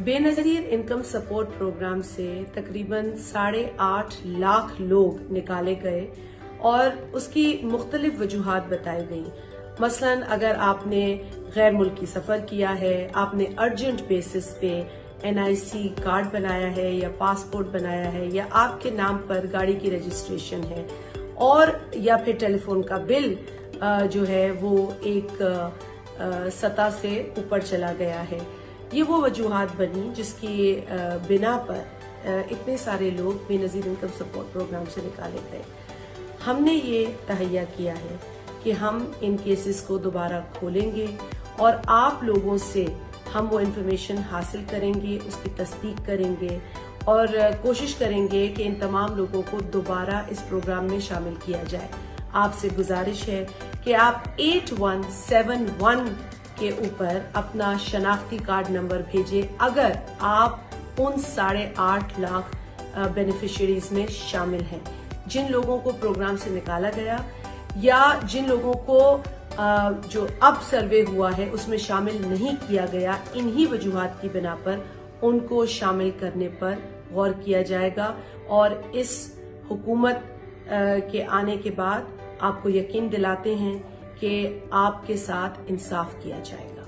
Benazir income support programme से तकरीबन 8.5 लाख लोग निकाले गए और उसकी मुख्तलिफ वजूहात बताई गई। मसलन अगर आपने गैर मुल्की सफर किया है, आपने अर्जेंट बेसिस पे NIC कार्ड बनाया है या पासपोर्ट बनाया है, या आपके नाम पर गाड़ी की रजिस्ट्रेशन है, और या फिर टेलीफोन का बिल जो है वो एक सतह से ऊपर चला गया है, ये वो वजूहात बनी जिसकी बिना पर इतने सारे लोग बेनजीर इनकम सपोर्ट प्रोग्राम से निकाले गए। हमने ये तहैया किया है कि हम इन केसेस को दोबारा खोलेंगे और आप लोगों से हम वो इन्फॉर्मेशन हासिल करेंगे, उसकी तस्दीक करेंगे और कोशिश करेंगे कि इन तमाम लोगों को दोबारा इस प्रोग्राम में शामिल किया जाए। आपसे गुजारिश है कि आप 8171 के ऊपर अपना शनाख्ती कार्ड नंबर भेजें अगर आप उन 8.5 लाख बेनिफिशियरीज में शामिल हैं जिन लोगों को प्रोग्राम से निकाला गया, या जिन लोगों को जो अब सर्वे हुआ है उसमें शामिल नहीं किया गया। इन्हीं वजूहात की बिना पर उनको शामिल करने पर गौर किया जाएगा और इस हुकूमत के आने के बाद आपको यकीन दिलाते हैं कि आपके साथ इंसाफ किया जाएगा।